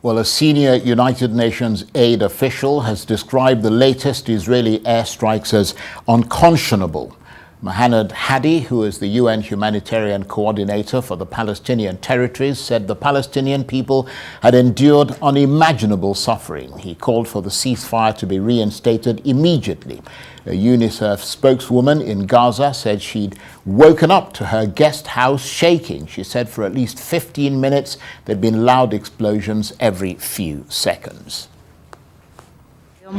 Well, a senior United Nations aid official has described the latest Israeli airstrikes as unconscionable. Mohanad Hadi, who is the UN humanitarian coordinator for the Palestinian territories, said the Palestinian people had endured unimaginable suffering. He called for the ceasefire to be reinstated immediately. A UNICEF spokeswoman in Gaza said she'd woken up to her guest house shaking. She said for at least 15 minutes there'd been loud explosions every few seconds. This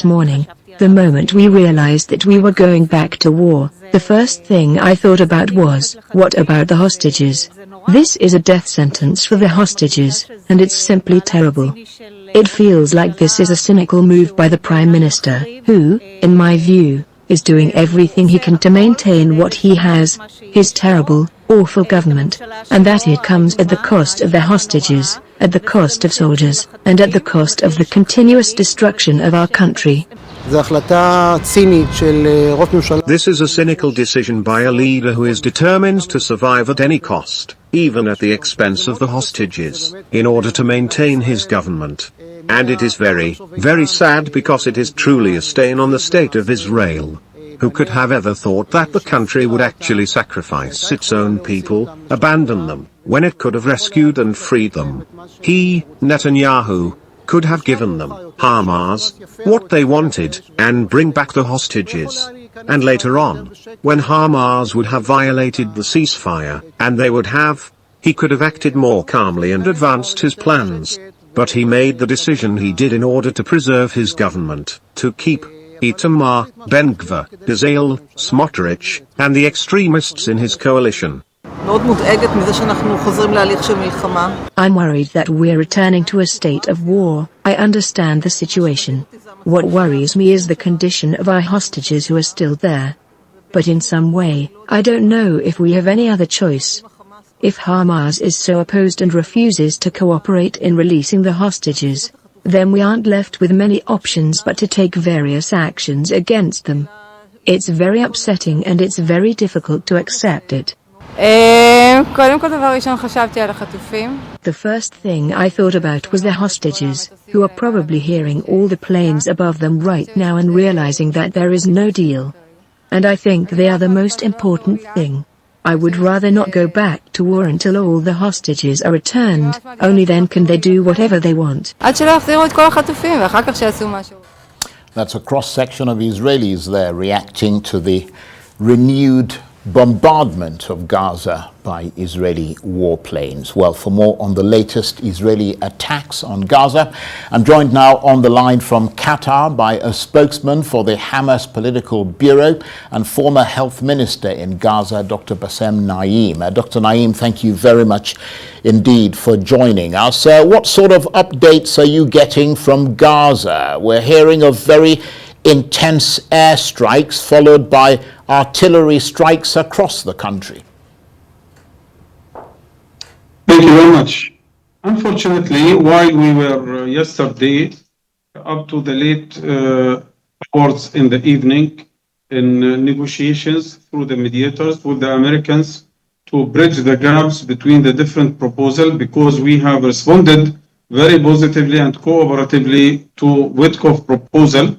morning, the moment we realized that we were going back to war, the first thing I thought about was, what about the hostages? This is a death sentence for the hostages, and it's simply terrible. It feels like this is a cynical move by the Prime Minister, who, in my view, is doing everything he can to maintain what he has, his terrible, awful government, and that it comes at the cost of the hostages, at the cost of soldiers, and at the cost of the continuous destruction of our country. This is a cynical decision by a leader who is determined to survive at any cost, even at the expense of the hostages, in order to maintain his government. And it is very, very sad because it is truly a stain on the state of Israel. Who could have ever thought that the country would actually sacrifice its own people, abandon them, when it could have rescued and freed them? He, Netanyahu, could have given them, Hamas, what they wanted, and bring back the hostages. And later on, when Hamas would have violated the ceasefire, and they would have, he could have acted more calmly and advanced his plans. But he made the decision he did in order to preserve his government, to keep Itamar, Ben-Gvir, Bezalel, Smotrich, and the extremists in his coalition. I'm worried that we're returning to a state of war. I understand the situation. What worries me is the condition of our hostages who are still there. But in some way, I don't know if we have any other choice. If Hamas is so opposed and refuses to cooperate in releasing the hostages, then we aren't left with many options but to take various actions against them. It's very upsetting and it's very difficult to accept it. The first thing I thought about was the hostages, who are probably hearing all the planes above them right now and realizing that there is no deal. And I think they are the most important thing. I would rather not go back to war until all the hostages are returned. Only then can they do whatever they want. That's a cross-section of Israelis there reacting to the renewed bombardment of Gaza by Israeli warplanes. Well, for more on the latest Israeli attacks on Gaza, I'm joined now on the line from Qatar by a spokesman for the Hamas Political Bureau and former health minister in Gaza, Dr. Bassem Naim. Dr. Naim, thank you very much indeed for joining us. What sort of updates are you getting from Gaza? We're hearing of very intense airstrikes followed by artillery strikes across the country. Thank you very much. Unfortunately, while we were yesterday up to the late hours in the evening in negotiations through the mediators with the Americans to bridge the gaps between the different proposals, because we have responded very positively and cooperatively to Witkoff proposal.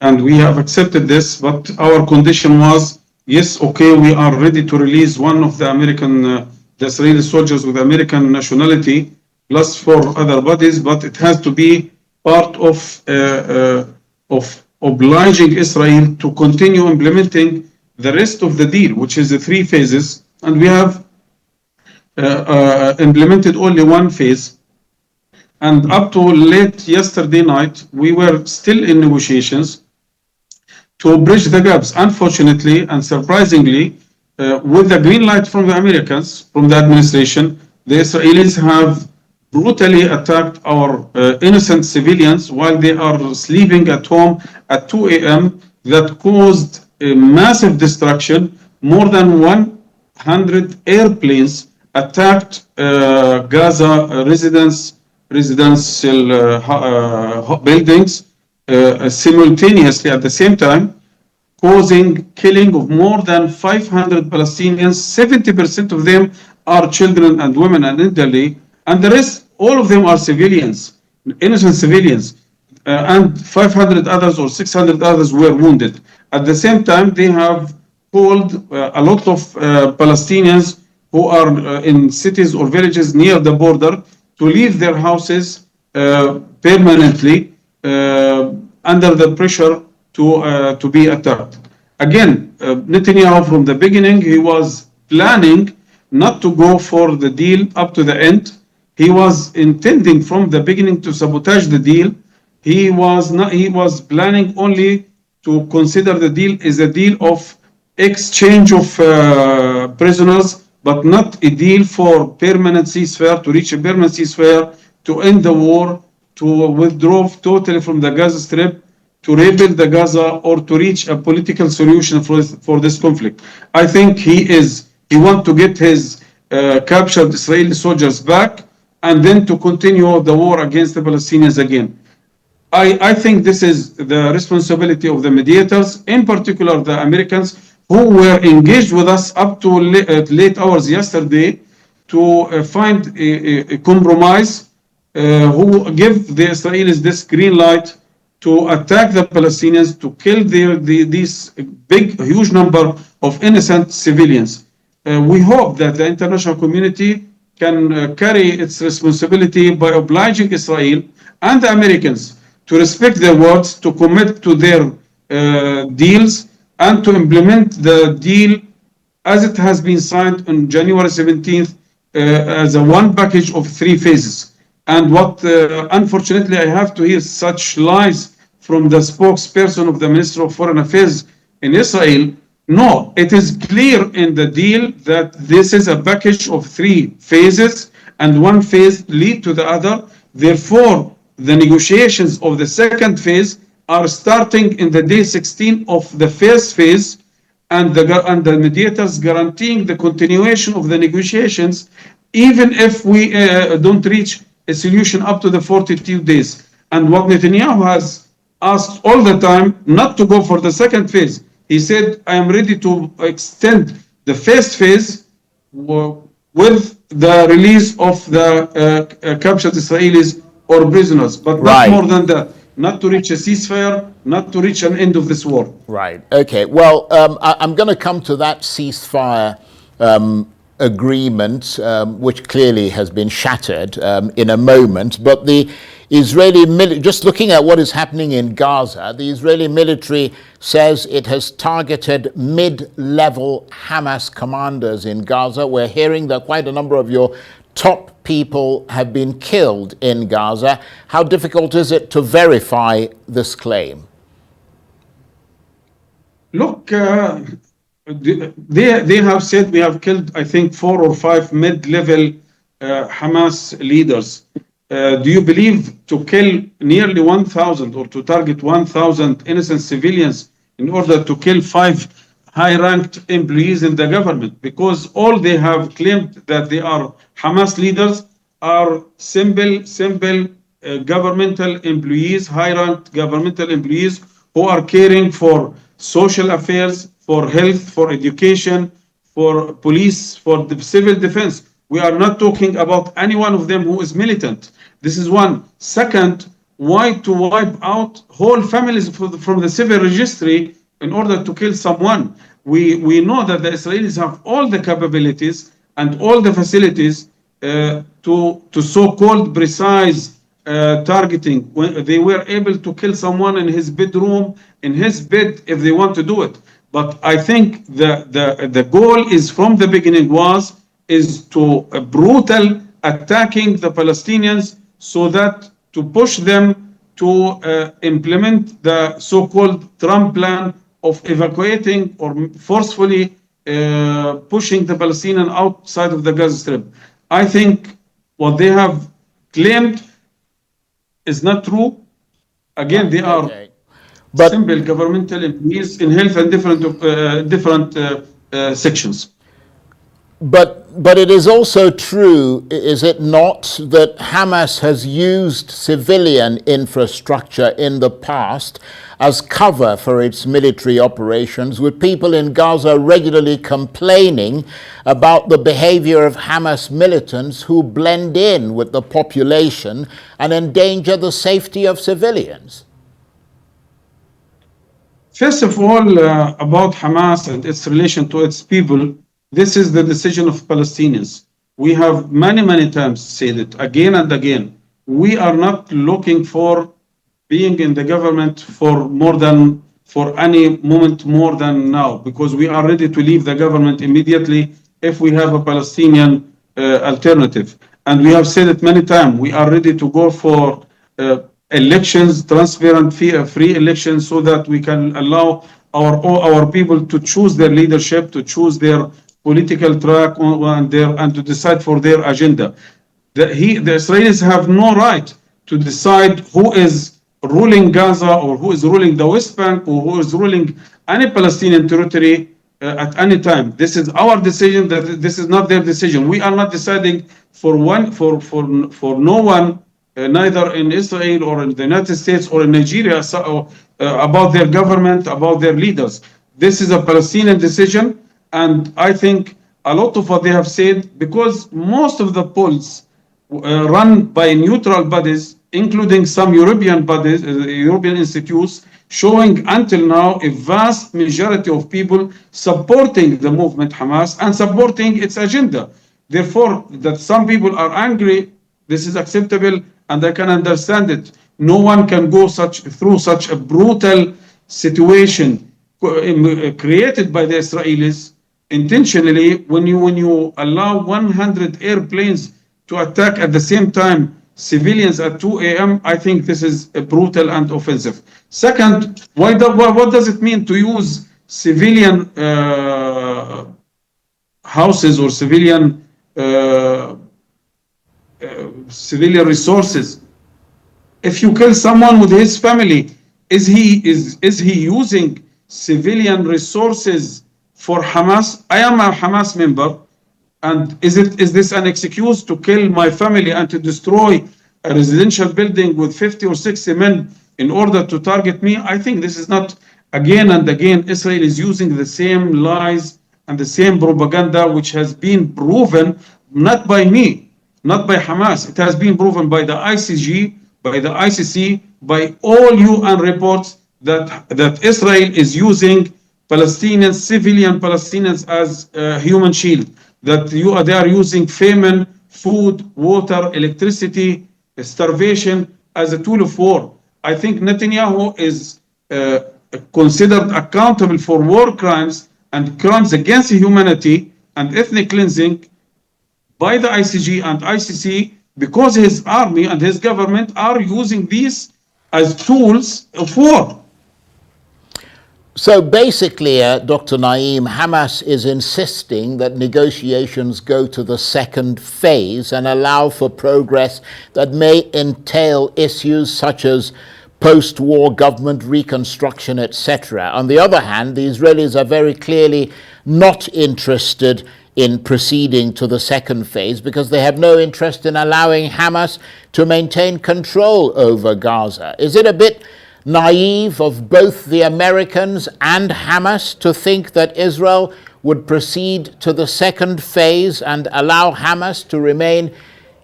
And we have accepted this, but our condition was, yes, okay, we are ready to release one of the the Israeli soldiers with American nationality, plus 4 other bodies, but it has to be part of obliging Israel to continue implementing the rest of the deal, which is the 3 phases, and we have implemented only 1 phase. And up to late yesterday night, we were still in negotiations to bridge the gaps. Unfortunately and surprisingly, with the green light from the Americans, from the administration, the Israelis have brutally attacked our innocent civilians while they are sleeping at home at 2 a.m. that caused a massive destruction. More than 100 airplanes attacked Gaza residential buildings simultaneously at the same time, causing killing of more than 500 Palestinians. 70% of them are children and women and elderly, and the rest, all of them are civilians, innocent civilians, and 500 others or 600 others were wounded. At the same time, they have called a lot of Palestinians who are in cities or villages near the border to leave their houses permanently under the pressure to be attacked. Again, Netanyahu from the beginning, he was planning not to go for the deal up to the end. He was intending from the beginning to sabotage the deal. He was planning only to consider the deal as a deal of exchange of prisoners, but not a deal for permanent ceasefire, to reach a permanent ceasefire, to end the war, to withdraw totally from the Gaza Strip, to rebuild the Gaza, or to reach a political solution for this conflict. I think he wants to get his captured Israeli soldiers back, and then to continue the war against the Palestinians again. I think this is the responsibility of the mediators, in particular the Americans, who were engaged with us up to late hours yesterday to find a compromise, who give the Israelis this green light to attack the Palestinians, to kill these huge number of innocent civilians. We hope that the international community can carry its responsibility by obliging Israel and the Americans to respect their words, to commit to their deals, and to implement the deal as it has been signed on January 17th as a one package of 3 phases. And what, unfortunately, I have to hear such lies from the spokesperson of the Minister of Foreign Affairs in Israel. No, it is clear in the deal that this is a package of 3 phases, and one phase lead to the other. Therefore, the negotiations of the second phase are starting in the day 16 of the first phase, and the mediators guaranteeing the continuation of the negotiations, even if we don't reach a solution up to the 42 days. And what Netanyahu has asked all the time, not to go for the second phase. He said, I am ready to extend the first phase with the release of the captured Israelis or prisoners, but not more than that. Not to reach a ceasefire, not to reach an end of this war. Right. Okay. Well, I'm going to come to that ceasefire agreement, which clearly has been shattered in a moment. But the Israeli just looking at what is happening in Gaza, the Israeli military says it has targeted mid-level Hamas commanders in Gaza. We're hearing that quite a number of your top people have been killed in Gaza. How difficult is it to verify this claim? Look, they have said we have killed, I think, 4 or 5 mid-level Hamas leaders. Do you believe to kill nearly 1,000 or to target 1,000 innocent civilians in order to kill 5 high-ranked employees in the government? Because all they have claimed that they are Hamas leaders are simple governmental employees, high-ranked governmental employees who are caring for social affairs, for health, for education, for police, for the civil defense. We are not talking about any one of them who is militant. This is one. Second, why to wipe out whole families from the civil registry in order to kill someone? We know that the Israelis have all the capabilities and all the facilities to so-called precise targeting. When they were able to kill someone in his bedroom, in his bed, if they want to do it. But I think the goal is from the beginning is to brutal attacking the Palestinians, so that to push them to implement the so-called Trump plan of evacuating or forcefully pushing the Palestinians outside of the Gaza Strip. I think what they have claimed is not true. Again, they are simple governmental employees in health and different sections. But it is also true, is it not, that Hamas has used civilian infrastructure in the past as cover for its military operations, with people in Gaza regularly complaining about the behavior of Hamas militants who blend in with the population and endanger the safety of civilians? First of all, about Hamas and its relation to its people, this is the decision of Palestinians. We have many times said it again and again. We are not looking for being in the government for any moment more than now, because we are ready to leave the government immediately if we have a Palestinian alternative. And we have said it many times. We are ready to go for elections, transparent, free elections, so that we can allow our people to choose their leadership, to choose their political track, and to decide for their agenda. The Israelis have no right to decide who is ruling Gaza, or who is ruling the West Bank, or who is ruling any Palestinian territory at any time. This is our decision. That this is not their decision. We are not deciding for no one, neither in Israel or in the United States or in Nigeria, about their government, about their leaders. This is a Palestinian decision, and I think a lot of what they have said, because most of the polls run by neutral bodies, including some European bodies, European institutes, showing until now a vast majority of people supporting the movement Hamas and supporting its agenda. Therefore, that some people are angry, this is acceptable, and I can understand it. No one can go through such a brutal situation created by the Israelis intentionally. When you allow 100 airplanes to attack at the same time civilians at 2 a.m., I think this is brutal and offensive. Second, what does it mean to use civilian houses or civilian resources? If you kill someone with his family, is he using civilian resources for Hamas? I am a Hamas member, and is this an excuse to kill my family and to destroy a residential building with 50 or 60 men in order to target me? I think this is not. Again and again, Israel is using the same lies and the same propaganda, which has been proven not by me, not by Hamas. It has been proven by the ICG, by the ICC, by all UN reports that Israel is using Palestinians, civilian Palestinians, as a human shield. That they are using famine, food, water, electricity, starvation as a tool of war. I think Netanyahu is considered accountable for war crimes and crimes against humanity and ethnic cleansing by the ICG and ICC, because his army and his government are using these as tools of war. So basically, Dr. Naim, Hamas is insisting that negotiations go to the second phase and allow for progress that may entail issues such as post-war government reconstruction, etc. On the other hand, the Israelis are very clearly not interested in proceeding to the second phase because they have no interest in allowing Hamas to maintain control over Gaza. Is it a bit naive of both the Americans and Hamas to think that Israel would proceed to the second phase and allow Hamas to remain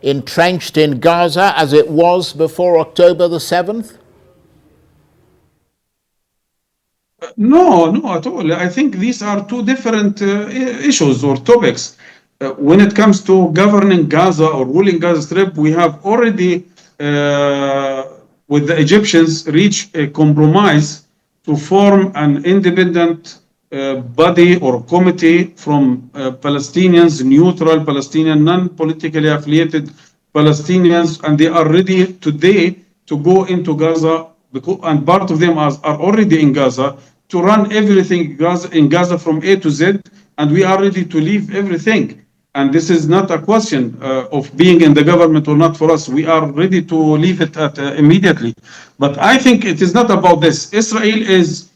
entrenched in Gaza as it was before October the 7th? No, at all. I think these are two different issues or topics. When it comes to governing Gaza or ruling Gaza Strip, we have already, with the Egyptians, reached a compromise to form an independent body or committee from Palestinians, neutral Palestinian, non-politically affiliated Palestinians, and they are ready today to go into Gaza, and part of them are already in Gaza, to run everything in Gaza from A to Z, and we are ready to leave everything. And this is not a question of being in the government or not for us. We are ready to leave it immediately. But I think it is not about this. Israel is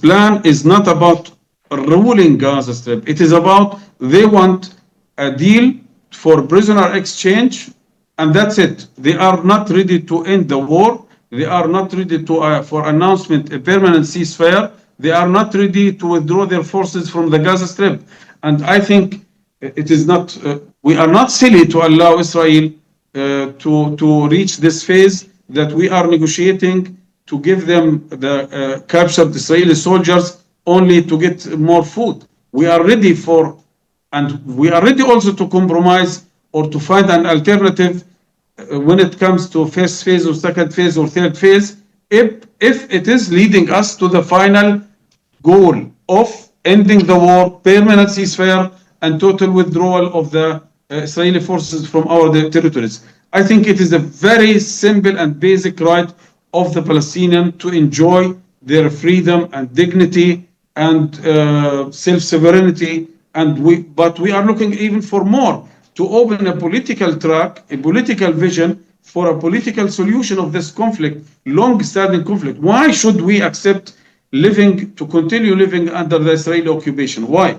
plan is not about ruling Gaza Strip. It is about they want a deal for prisoner exchange, and that's it. They are not ready to end the war. They are not ready to for announcement a permanent ceasefire. They are not ready to withdraw their forces from the Gaza Strip. And I think it is not. We are not silly to allow Israel to reach this phase that we are negotiating to give them the captured Israeli soldiers only to get more food. We are ready for, and we are ready also to compromise or to find an alternative when it comes to first phase or second phase or third phase, if it is leading us to the final goal of ending the war, permanent ceasefire, and total withdrawal of the Israeli forces from our territories. I think it is a very simple and basic right of the Palestinian to enjoy their freedom and dignity and self-sovereignty. But we are looking even for more, to open a political track, a political vision for a political solution of this conflict, long-standing conflict. Why should we accept to continue living under the Israeli occupation? Why?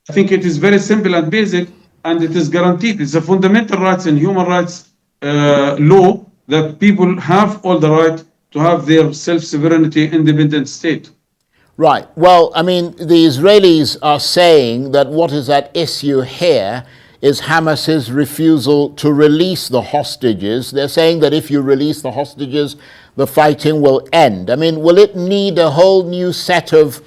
I think it is very simple and basic, and it is guaranteed. It's a fundamental rights and human rights law that people have all the right to have their self-sovereignty, independent state. Right. Well, I mean, the Israelis are saying that what is at issue here is Hamas's refusal to release the hostages. They're saying that if you release the hostages, the fighting will end. I mean, will it need a whole new set of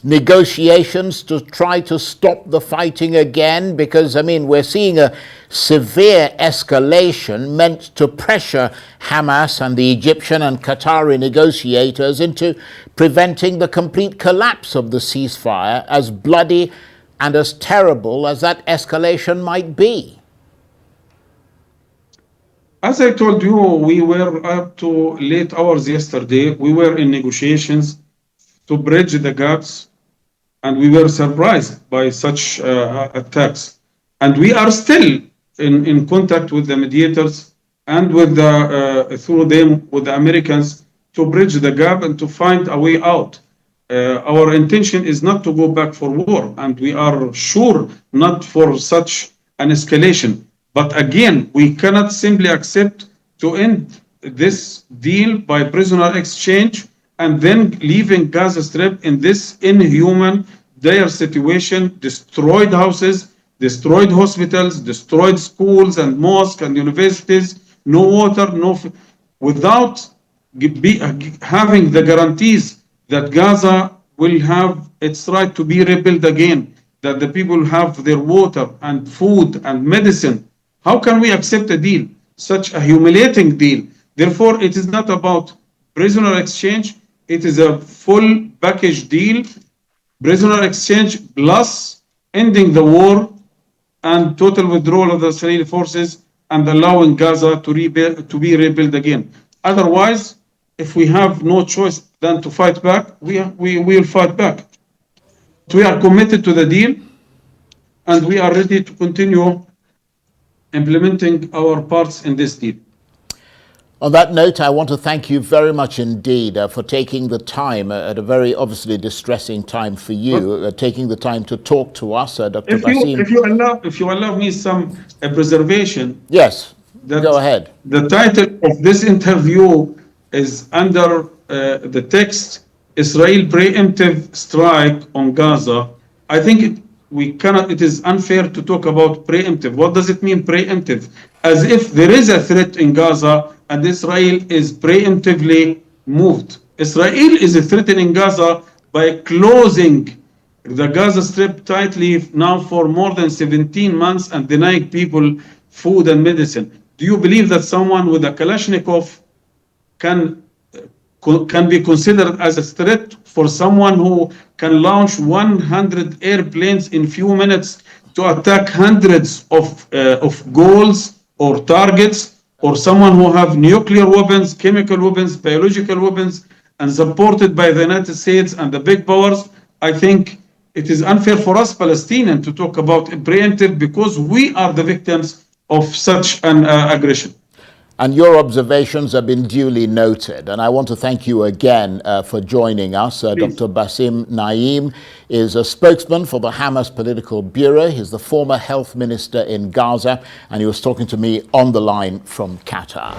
negotiations to try to stop the fighting again? Because, I mean, we're seeing a severe escalation meant to pressure Hamas and the Egyptian and Qatari negotiators into preventing the complete collapse of the ceasefire, as bloody and as terrible as that escalation might be. As I told you, we were up to late hours yesterday. We were in negotiations to bridge the gaps, and we were surprised by such attacks. And we are still in contact with the mediators and with through them with the Americans to bridge the gap and to find a way out. Our intention is not to go back for war, and we are sure not for such an escalation. But again, we cannot simply accept to end this deal by prisoner exchange and then leaving Gaza Strip in this inhuman, dire situation, destroyed houses, destroyed hospitals, destroyed schools and mosques and universities, no water, without having the guarantees that Gaza will have its right to be rebuilt again, that the people have their water and food and medicine. How can we accept a deal, such a humiliating deal? Therefore, it is not about prisoner exchange. It is a full package deal, prisoner exchange plus ending the war and total withdrawal of the Israeli forces and allowing Gaza to be rebuilt again. Otherwise, if we have no choice than to fight back, we will fight back. We are committed to the deal, and we are ready to continue implementing our parts in this deal. On that note, I want to thank you very much indeed for taking the time at a very obviously distressing time for you, taking the time to talk to us, Dr. Basim. If you allow me some preservation. Yes, go ahead. The title of this interview is under the text, Israel preemptive strike on Gaza. I think it is unfair to talk about preemptive. What does it mean, preemptive? As if there is a threat in Gaza and Israel is preemptively moved. Israel is threatening Gaza by closing the Gaza Strip tightly now for more than 17 months and denying people food and medicine. Do you believe that someone with a Kalashnikov can be considered as a threat for someone who can launch 100 airplanes in few minutes to attack hundreds of goals or targets, or someone who have nuclear weapons, chemical weapons, biological weapons, and supported by the United States and the big powers? I think it is unfair for us Palestinians to talk about preemptive because we are the victims of such an aggression. And your observations have been duly noted. And I want to thank you again for joining us. Dr. Bassem Naim is a spokesman for the Hamas Political Bureau. He's the former health minister in Gaza, and he was talking to me on the line from Qatar.